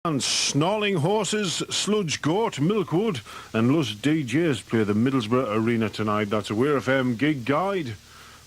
And Snarling Horses, Sludge Goat, Milkwood and Lust DJs play the Middlesbrough Arena tonight. That's a Weir FM gig guide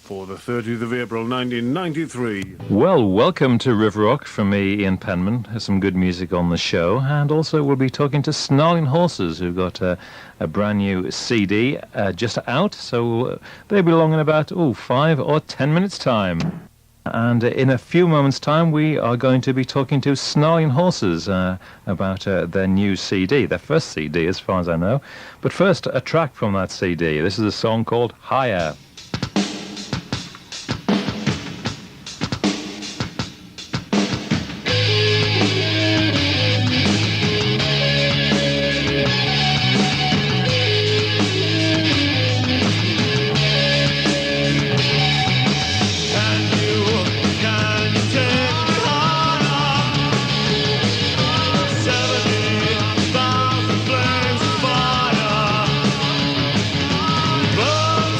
for the 30th of April 1993. Well, welcome to River Rock from me, Ian Penman. There's some good music on the show, and also we'll be talking to Snarling Horses, who've got a brand new CD just out, so they'll be along in about 5 or 10 minutes time. And in a few moments' time, we are going to be talking to Snarling Horses about their new CD, their first CD, as far as I know. But first, a track from that CD. This is a song called Higher.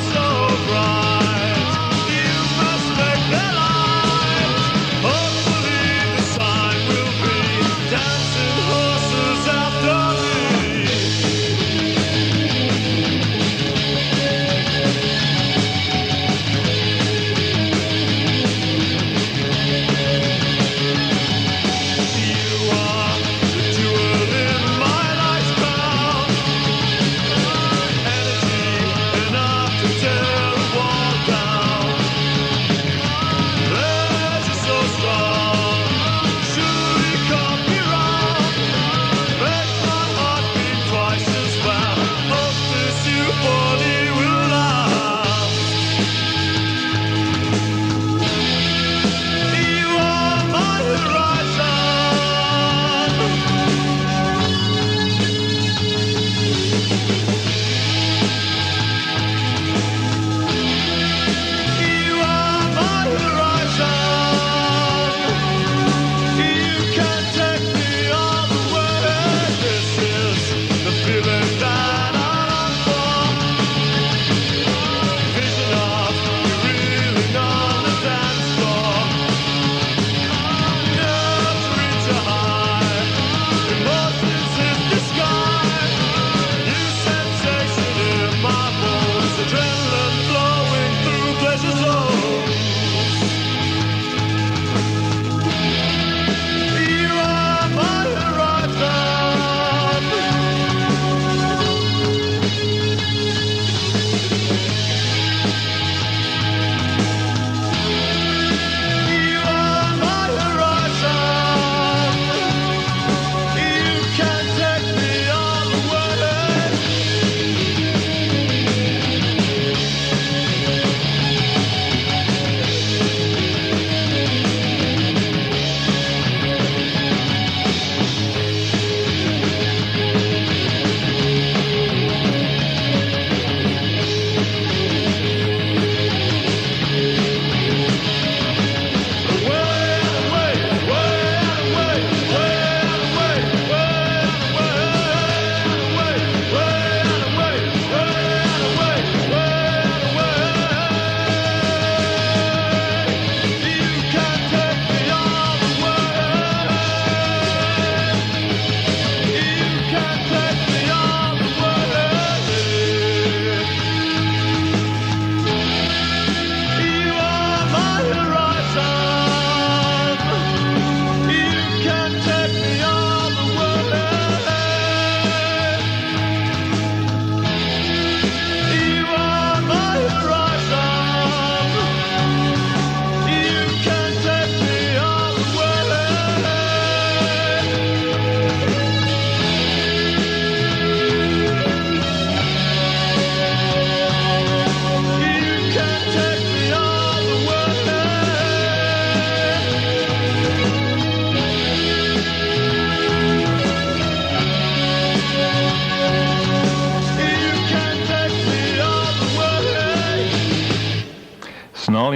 So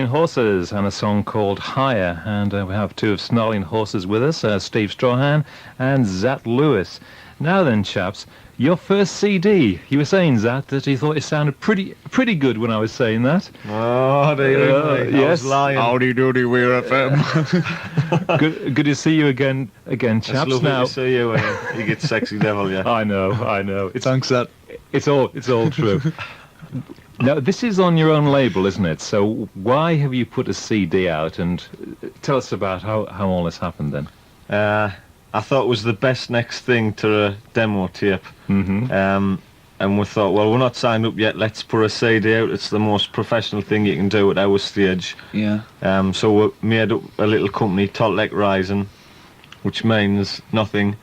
Snarling Horses and a song called Higher. And we have two of Snarling Horses with us, Steve Strahan and Zat Lewis. Now then, chaps, your first CD. You were saying, Zat, that you thought it sounded pretty good when I was saying that. Oh, there you yes. I was lying. Howdy doody, we're FM. Good to see you again, chaps. It's lovely now, to see you when you get sexy devil, yeah. I know. Thanks, Zat. It's all true. Now, this is on your own label, isn't it? So why have you put a CD out? And tell us about how all this happened then. I thought it was the best next thing to a demo tape. Mm-hmm. And we thought, well, we're not signed up yet, let's put a CD out. It's the most professional thing you can do at our stage. Yeah. So we made up a little company, Toltec Rising, which means nothing.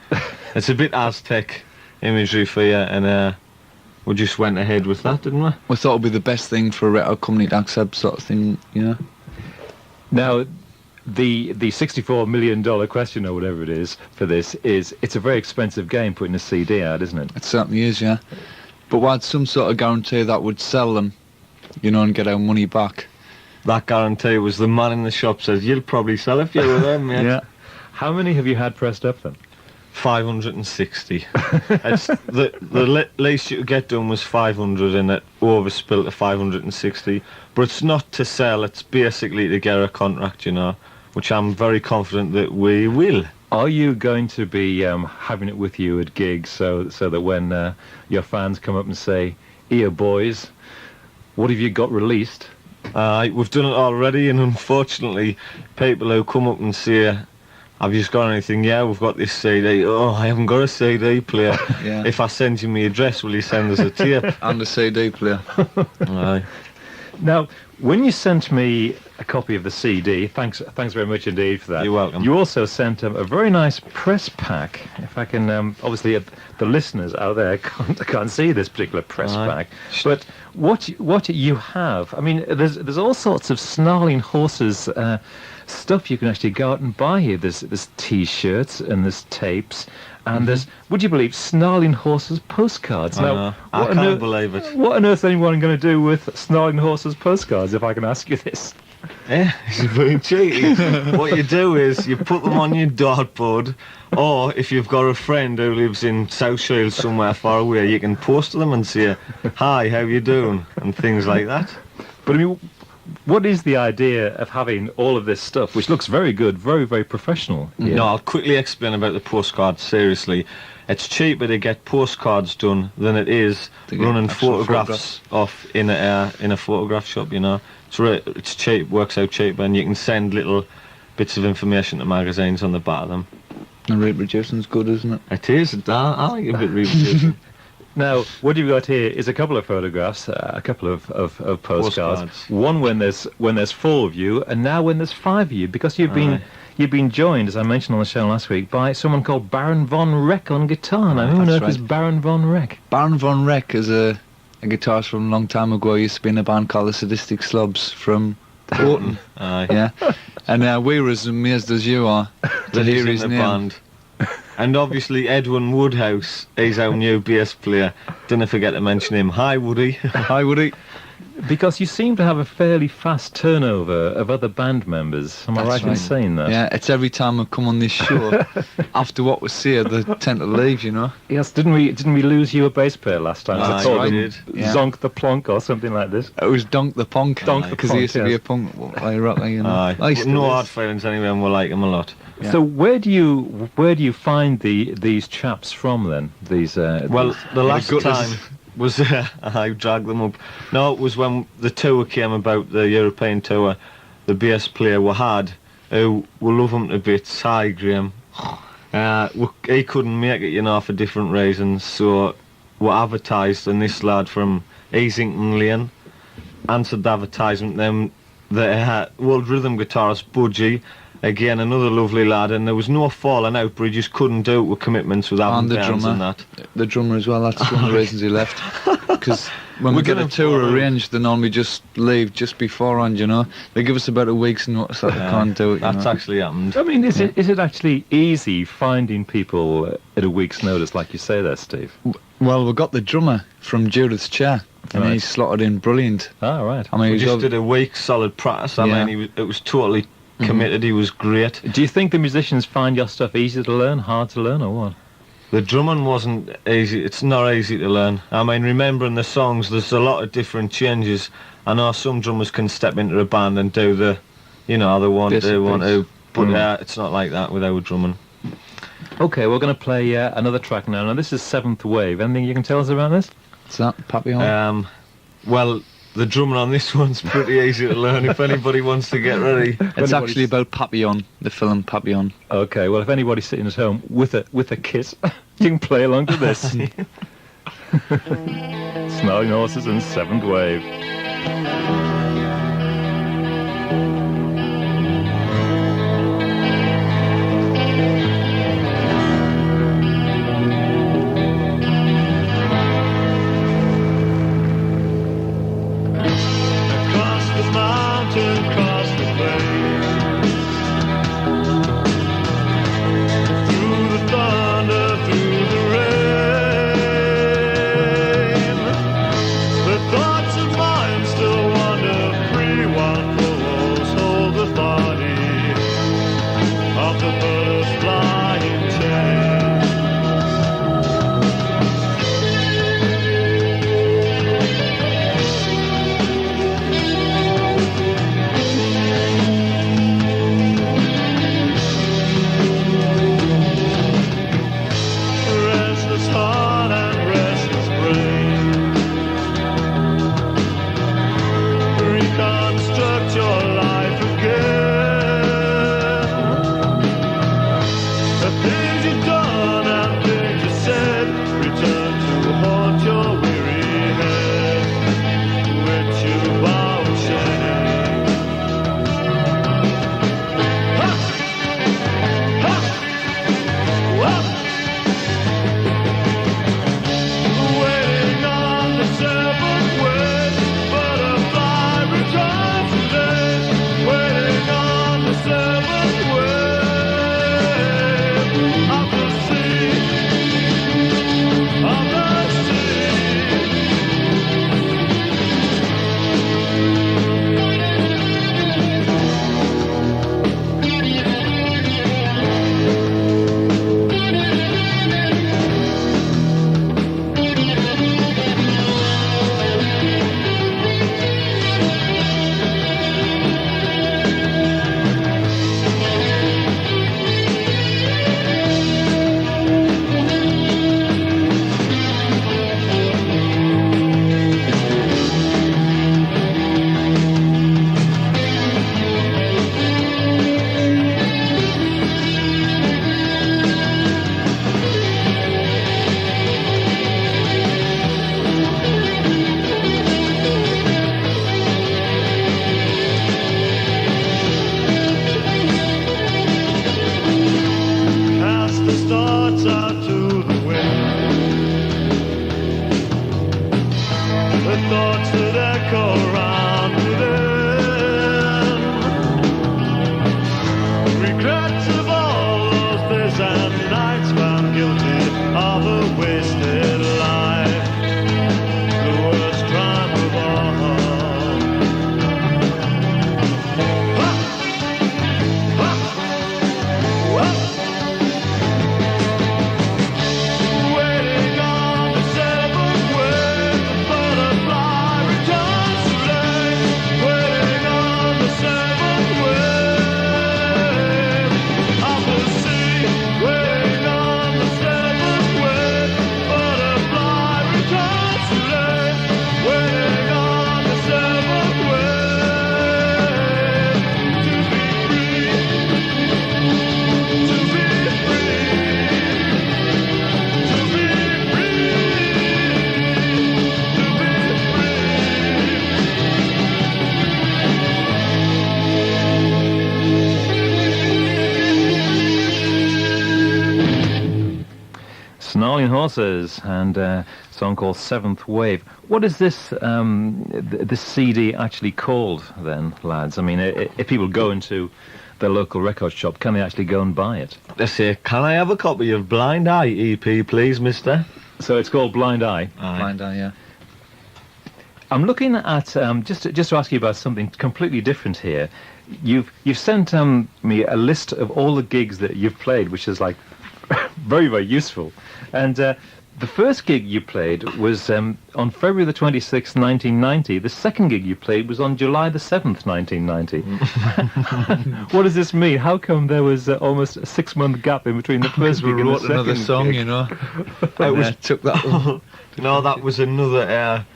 It's a bit Aztec imagery for you, and we just went ahead with that, didn't we? We thought it'd be the best thing for a record company to accept, sort of thing, you know. Now, the $64 million question or whatever it is for this is, it's a very expensive game putting a CD out, isn't it? It certainly is, yeah. But we had some sort of guarantee that would sell them, you know, and get our money back. That guarantee was the man in the shop says, you'll probably sell a few of them, mate. Yeah. How many have you had pressed up then? 560. It's the least you could get done was 500, and it overspilt to 560. But it's not to sell, it's basically to get a contract, you know, which I'm very confident that we will. Are you going to be having it with you at gigs so that when your fans come up and say, "Here, boys, what have you got released?" We've done it already, and unfortunately, people who come up and say, "Have you just got anything?" "Yeah, we've got this CD." "Oh, I haven't got a CD player." Yeah. "If I send you my address, will you send us a tape?" And a CD player. Aye. Now, when you sent me a copy of the CD, thanks very much indeed for that. You're welcome. You also sent a very nice press pack. If I can, obviously the listeners out there can't see this particular press pack, but what you have, I mean, there's all sorts of Snarling Horses stuff you can actually go out and buy here. There's T-shirts and there's tapes. And there's, would you believe, Snarling Horses postcards? Now, I can't believe it. What on earth is anyone going to do with Snarling Horses postcards, if I can ask you this? Yeah, it's very cheeky. What you do is you put them on your dartboard, or if you've got a friend who lives in South Shields somewhere far away, you can post to them and say, "Hi, how you doing?" and things like that. But I mean, what is the idea of having all of this stuff, which looks very good, very, very professional? Yeah. No, I'll quickly explain about the postcards. Seriously, it's cheaper to get postcards done than it is running photographs off in a photograph shop. You know, it's cheap, works out cheaper, and you can send little bits of information to magazines on the back of them. And reproducing's good, isn't it? It is. I like a bit reproducing. Now, what you've got here is a couple of photographs, a couple of postcards. One when there's 4 of you, and now when there's 5 of you, because you've been joined, as I mentioned on the show last week, by someone called Baron Von Reck on guitar. Now, who on earth is Baron Von Reck? Baron Von Reck is a guitarist from a long time ago. He used to be in a band called the Sadistic Slobs from Horton. Aye. Yeah. And we were as amazed as you are to hear his name. Band. And obviously Edwin Woodhouse, he's our new bass player. Didn't forget to mention him. Hi, Woody. Hi, Woody. Because you seem to have a fairly fast turnover of other band members. Am I right in saying that? Yeah, it's every time I come on this show, after what we say, they tend to leave, you know. Yes, didn't we lose you a bass player last time? Aye, Called we him did. Yeah. Zonk the Plonk or something like this. It was Donk the Punk. Donk the because Punk, he used to be yes. a punk rocker, you know. Aye. I used to No be. hard feelings anyway, and we like him a lot. Yeah. So where do you find these chaps from then? These Well, the last good as- time was I dragged them up. No, it was when the tour came about, the European tour. The bass player we had, who we love him to bits. Hi, Graham. He couldn't make it, you know, for different reasons. So we advertised, and this lad from Easington Lane answered the advertisement. Then the world rhythm guitarist Budgie again, another lovely lad, and there was no falling out, but he just couldn't do it with commitments with having And the bands and drummer. that. The drummer as well, that's one of the reasons he left. Because when we We're get a gonna tour follow. arranged, they normally just leave just beforehand, you know. They give us about a week's notice that they can't do it, you That's know. actually happened. I mean, is it actually easy finding people at a week's notice, like you say there, Steve? Well, we got the drummer from Judith's Chair, and Right. he slotted in brilliant. Ah, right. I mean, We he's just ob- did a week solid practice. I Yeah. mean, it was totally committed. He was great. Do you think the musicians find your stuff easy to learn, hard to learn, or what? The drumming wasn't easy. It's not easy to learn. I mean, remembering the songs, there's a lot of different changes. I know some drummers can step into a band and do the, you know, they want Basic to, bits. but it's not like that without drumming. Okay, we're going to play another track now. Now, this is Seventh Wave. Anything you can tell us about this? Is that Papillon? Well, the drumming on this one's pretty easy to learn if anybody wants to get ready. It's actually about Papillon, the film Papillon. Okay, well, if anybody's sitting at home with a kit, you can play along to this. Snarling Horses and Seventh Wave. Across the mountain, across the plain, through the thunder, through the rain. The thoughts of mine still wander free while fools Snarling Horses and a song called Seventh Wave. What is this this CD actually called then, lads? I mean, if people go into their local record shop, can they actually go and buy it? They say, can I have a copy of Blind Eye EP, please, mister? So it's called Blind Eye. Blind Eye, yeah. I'm looking at just to ask you about something completely different here. You've sent me a list of all the gigs that you've played, which is like very, very useful. And the first gig you played was on February the 26th, 1990. The second gig you played was on July the 7th, 1990. What does this mean? How come there was almost a 6-month gap in between the first gig and the wrote second another song, gig? you know. Took that one. No, that was another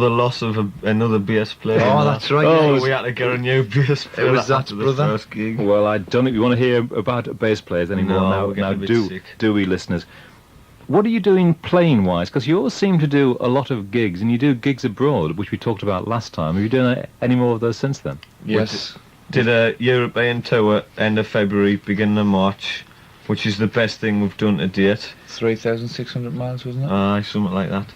loss of another bass player. Oh, that's right. Oh, yeah, we had to get a new bass player. It was that after brother. the first gig. Well, I don't think we want to hear about bass players anymore No, we're now. getting a bit sick. Do we, listeners? What are you doing playing-wise? Because you always seem to do a lot of gigs, and you do gigs abroad, which we talked about last time. Are you doing any more of those since then? Yes. Did a European tour end of February, beginning of March, which is the best thing we've done to date. 3,600 miles, wasn't it? Aye, something like that.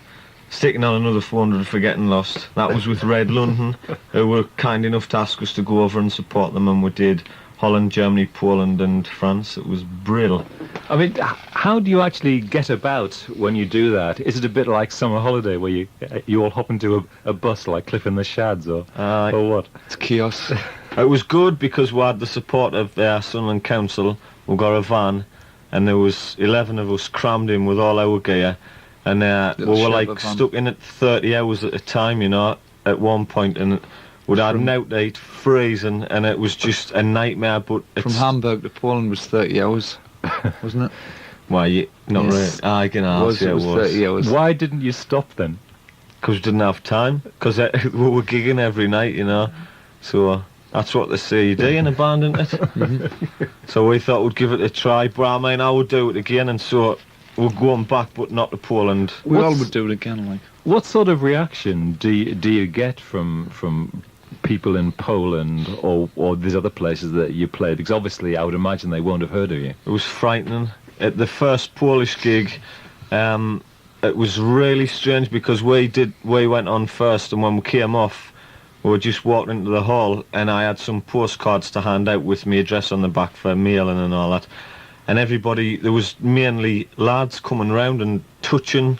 Sticking on another 400 for Getting Lost. That was with Red London, who were kind enough to ask us to go over and support them, and we did. Holland, Germany, Poland and France. It was brilliant. I mean, how do you actually get about when you do that? Is it a bit like summer holiday where you all hop into a bus like Cliff and the Shads or what? It's chaos. It was good because we had the support of Sunderland Council. We got a van and there was 11 of us crammed in with all our gear, and we were like stuck in it 30 hours at a time, you know, at one point, and we'd had an out date, freezing, and it was just a nightmare. But From Hamburg to Poland was 30 hours, wasn't it? Why, not Yes. really. I can ask It was 30 hours. Why didn't you stop then? Because we didn't have time. Because we were gigging every night, you know. So that's what the CD in a band, isn't it? So we thought we'd give it a try. But I mean, I would do it again, and so we're going back, but not to Poland. We all would do it again, like. What sort of reaction do you get from people in Poland or these other places that you played? Because obviously I would imagine they won't have heard of you. It was frightening. At the first Polish gig, it was really strange because we went on first, and when we came off, we were just walking into the hall, and I had some postcards to hand out with my address on the back for mailing and all that. And everybody, there was mainly lads coming round and touching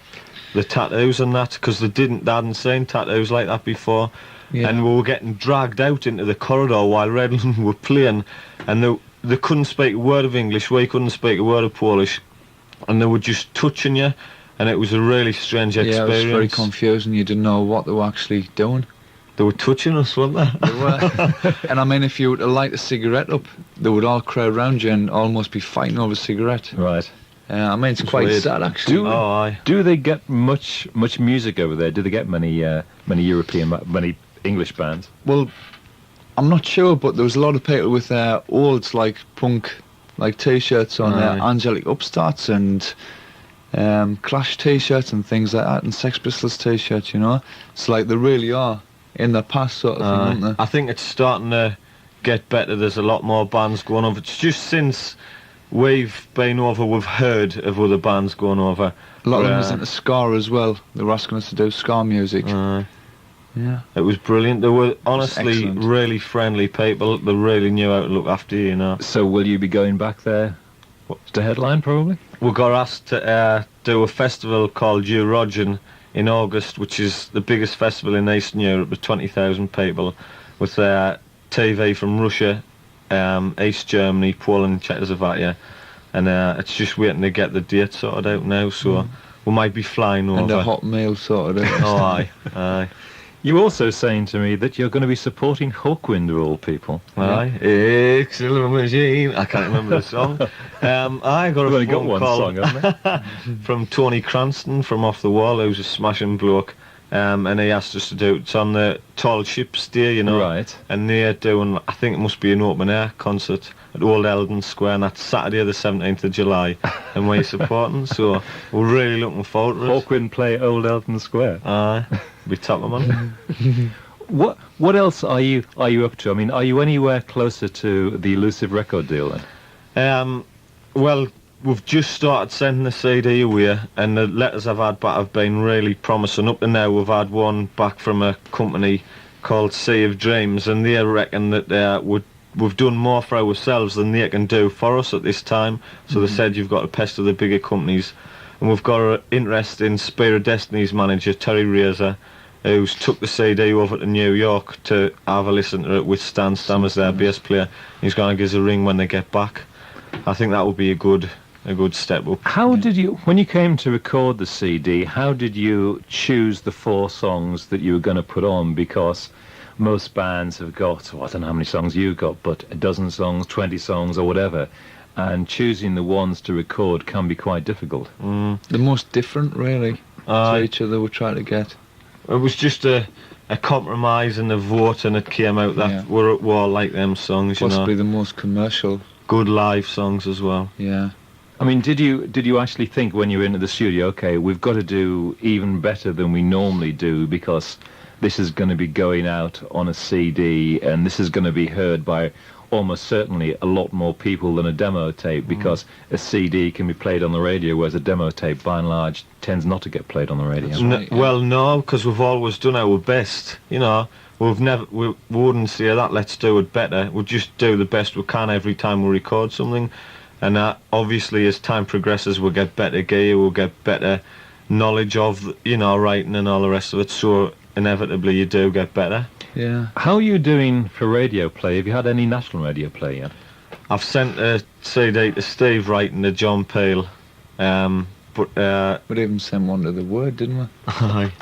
the tattoos and that, because they hadn't seen tattoos like that before. Yeah. And we were getting dragged out into the corridor while Redland were playing, and they couldn't speak a word of English, we couldn't speak a word of Polish, and they were just touching you, and it was a really strange experience. Yeah, it was very confusing. You didn't know what they were actually doing. They were touching us, weren't they? They were. And I mean, if you were to light a cigarette up, they would all crowd round you and almost be fighting over a cigarette. Right. I mean, it's quite weird. sad, actually. Oh, aye. Do they get much music over there? Do they get many many English bands? Well, I'm not sure, but there was a lot of people with old, like, punk, like, T-shirts on, Aye. Angelic Upstarts and Clash T-shirts and things like that, and Sex Pistols T-shirts, you know? It's like they really are in the past sort of thing, aren't they? I think it's starting to get better. There's a lot more bands going over. It's just since we've been over, we've heard of other bands going over. A lot of them was into ska as well. They were asking us to do ska music. Yeah. It was brilliant. They were honestly excellent. really friendly people. They really knew how to look after you, you know. So will you be going back there to headline probably? We got asked to do a festival called Eurogen in August, which is the biggest festival in Eastern Europe with 20,000 people, with TV from Russia, East Germany, Poland, Czechoslovakia, and it's just waiting to get the date sorted out now, so we might be flying over. And a hot meal sorted out. Oh, aye. You were also saying to me that you're going to be supporting Hawkwind of all people. Aye. Excellent machine. I can't remember the song. I got We've a only got phone one call song, haven't we? from Tony Cranston from Off the Wall, who's a smashing bloke, and he asked us to do it. It's on the Tall Ships Day, you know. Right. And they're doing, I think it must be an open air concert at Old Eldon Square, and that's Saturday the 17th of July, and we're supporting, so we're really looking forward to it. Hawkwind play Old Elton Square. Aye, be top of man. What else are you up to? I mean, are you anywhere closer to the elusive record deal then? Well, we've just started sending the CD away, and the letters I've had back have been really promising. Up to now, we've had one back from a company called Sea of Dreams, and they reckon that we've done more for ourselves than they can do for us at this time. So they said you've got to pester the bigger companies. And we've got an interest in Spear of Destiny's manager, Terry Razor, who's took the CD over to New York to have a listen to it with Stan Stammers, their bass player. He's going to give us a ring when they get back. I think that would be a good step up. How did you, when you came to record the CD, how did you choose the 4 songs that you were going to put on? Because most bands have got, I don't know how many songs you got, but a dozen songs, 20 songs or whatever. And choosing the ones to record can be quite difficult. The most different, really, to each other we're trying to get. It was just a compromise and a vote, and it came out that we're all like them songs, Possibly the most commercial. Good live songs as well. Yeah. I mean, did you actually think when you were into the studio, okay, we've got to do even better than we normally do because this is going to be going out on a CD and this is going to be heard by almost certainly a lot more people than a demo tape, because a CD can be played on the radio, whereas a demo tape, by and large, tends not to get played on the radio. Right, Well, no, because we've always done our best. We wouldn't say that, let's do it better. We'll just do the best we can every time we record something. And obviously, as time progresses, we'll get better gear, we'll get better knowledge of, writing and all the rest of it. So inevitably, you do get better. Yeah. How are you doing for radio play? Have you had any national radio play yet? I've sent a CD to Steve Wright and to John Peel, but We'd even sent one to the Word, didn't we? aye.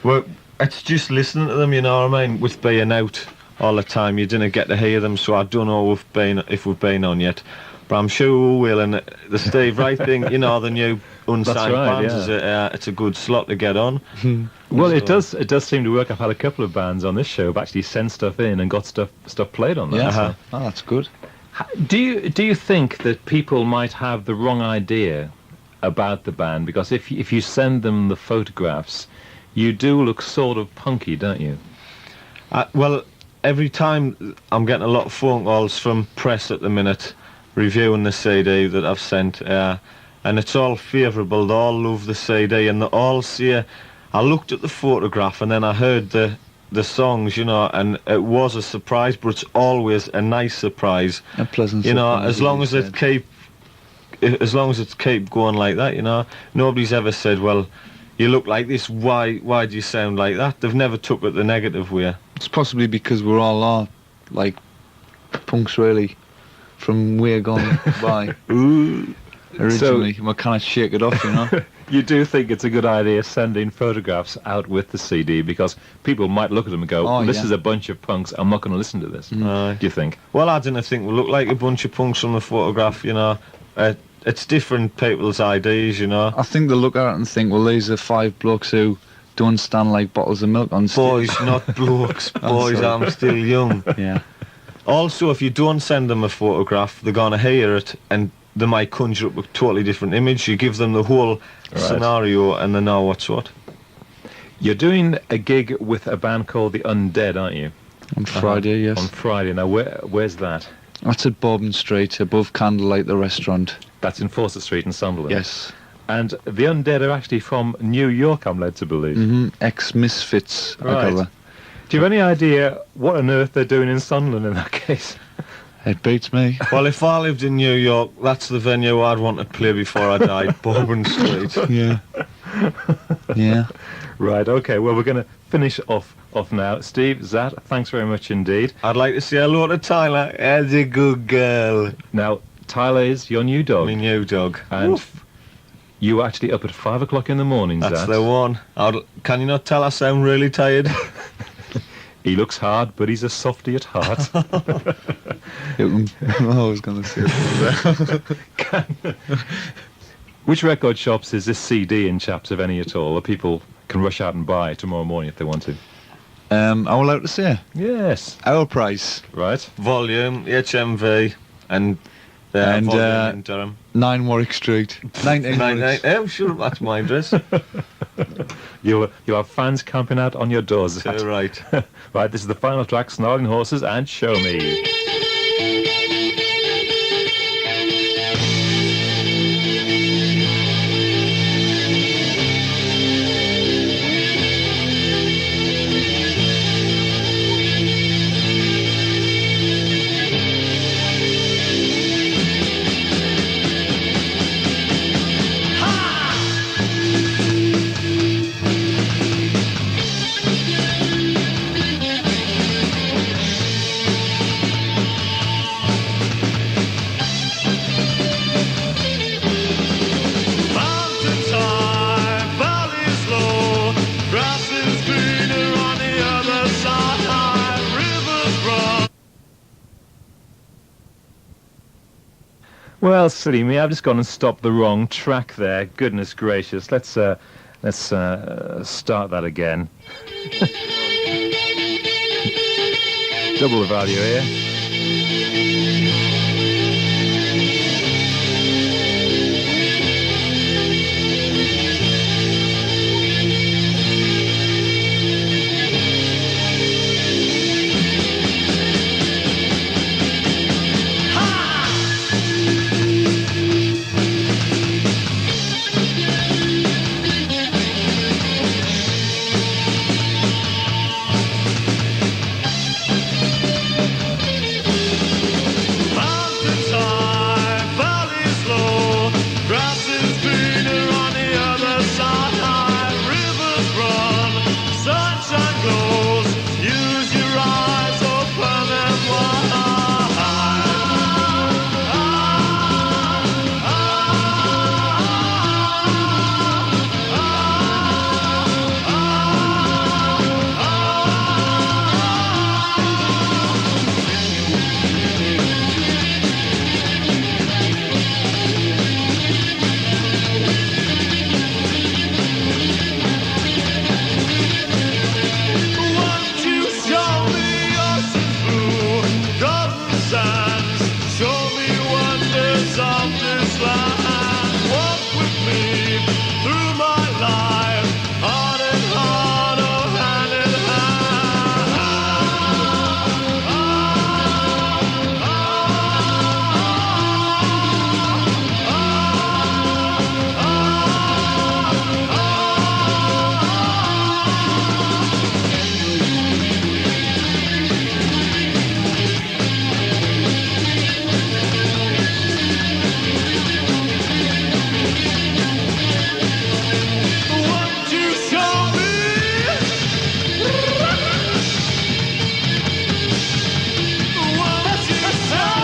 Well, it's just listening to them, you know what I mean? With being out all the time, you didn't get to hear them, so I don't know if we've been on yet. But I'm sure we will, and the Steve Wright thing, the new unsigned right, bands, it's a good slot to get on. Well, it does seem to work. I've had a couple of bands on this show who've actually sent stuff in and got stuff played on that. Yeah. So. Oh, that's good. Do you think that people might have the wrong idea about the band? Because if you send them the photographs, you do look sort of punky, don't you? Well, every time I'm getting a lot of phone calls from press at the minute reviewing the CD that I've sent, and it's all favourable. They all love the CD, and they all say, I looked at the photograph and then I heard the songs, and it was a surprise, but it's always a nice surprise. A pleasant surprise. As long as it keep going like that, nobody's ever said, well, you look like this, why do you sound like that? They've never took it the negative way. It's possibly because we're all like punks, really, from way gone by. Originally, we can't shake it off, You do think it's a good idea sending photographs out with the CD, because people might look at them and go, this is a bunch of punks, I'm not going to listen to this. Do you think? Well, I didn't think we look like a bunch of punks from the photograph, It's different people's ideas, I think they look at it and think, well, these are 5 blokes who don't stand like bottles of milk on stage. Boys, not blokes. Boys, I'm still young. Yeah. Also, if you don't send them a photograph, they're going to hear it and they might conjure up a totally different image. You give them the whole scenario and they know what's what. You're doing a gig with a band called The Undead, aren't you? On Friday, yes. On Friday. Now, where's that? That's at Bourbon Street, above Candlelight, the restaurant. That's in Fawcett Street in Sunderland. Yes. And The Undead are actually from New York, I'm led to believe. Ex-Misfits, I Right. gather. Do you have any idea what on earth they're doing in Sunderland in that case? It beats me. Well, if I lived in New York, that's the venue I'd want to play before I died, Bourbon Street. Yeah. Yeah. Right, okay, well, we're going to finish off now. Steve, Zat, thanks very much indeed. I'd like to say hello to Tyler. As a good girl. Now, Tyler is your new dog. My new dog. And Woof. you were actually up at 5 o'clock in the morning, That's Zat. the one. Can you not tell I sound really tired? He looks hard, but he's a softy at heart. I was going to say that. Which record shops is this CD in, chaps, if any at all, that people can rush out and buy tomorrow morning if they want to? I will out to say, Yes. our price, Right. Volume, HMV, and Volume in Durham. 9 Warwick Street. 19 Warwick. I'm sure that's my address. You'll have fans camping out on your doors. Zat. Right. Right, this is the final track, Snarling Horses and Show Me. Well, silly me, I've just gone and stopped the wrong track there. Goodness gracious. Let's start that again. Double the value here. Mountains high, valleys low, grass is greener on the other side. Rivers run, sunshine glows. Use your eyes, open them Won't you show me ocean blue, golden sands? Show me wonders of this land. Walk with me through my life, heart in heart, oh hand in Won't you show me? Won't you show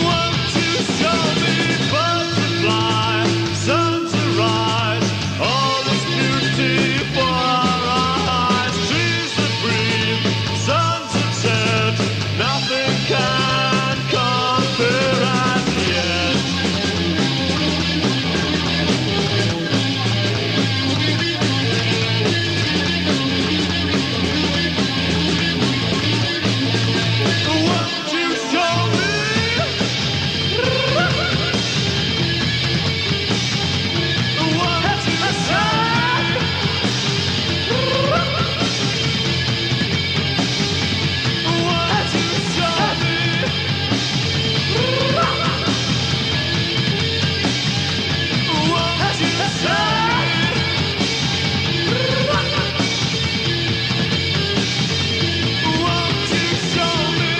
Won't you show me birds to fly, sun to rise, all this beauty for our eyes, trees that breathe, suns that set, nothing can compare as yet. Won't you show me? Won't you Won't you show me? Won't you Won't you show me?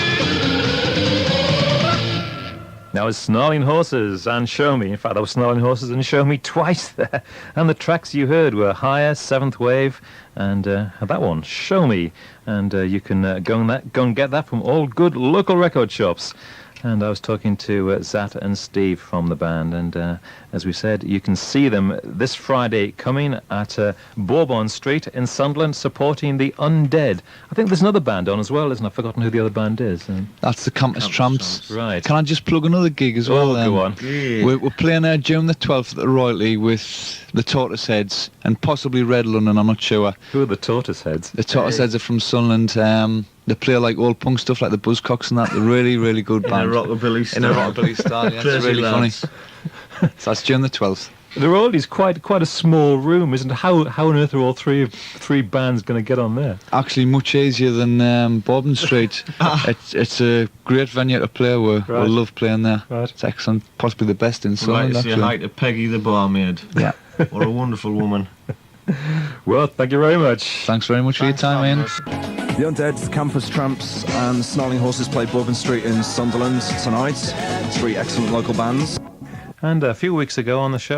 Now it's Snarling Horses and Show Me. In fact, that was Snarling Horses and Show Me twice there. And the tracks you heard were Higher, Seventh Wave, and that one, Show Me. And you can go and get that from all good local record shops. And I was talking to Zat and Steve from the band, and as we said, you can see them this Friday coming at Bourbon Street in Sunderland, supporting the Undead. I think there's another band on as well, isn't it? I've forgotten who the other band is. That's the Campus Tramps. Right. Can I just plug another gig as well? Oh, go on. We're playing June the 12th at the Royalty with the Tortoise Heads and possibly Red London, I'm not sure. Who are the Tortoise Heads? The Tortoise Heads are from Sunderland. They play like old punk stuff like the Buzzcocks and that. They're really, really good In a band. rockabilly In a style. rockabilly style, yeah. It's Crazy really funny. lads. So that's June the 12th. The Royalty's quite a small room, isn't it? How on earth are all three bands going to get on there? Actually, much easier than Bourbon Street. It's a great venue to play with. Right. I love playing there. Right. It's excellent. Possibly the best in I'd like Sunderland, to say actually. hi to Peggy the barmaid. Yeah. What a wonderful woman. Well, thank you very much. Thanks very much for your time, Ian. The Undead, Campus Tramps and Snarling Horses play Bourbon Street in Sunderland tonight. Three excellent local bands. And a few weeks ago on the show,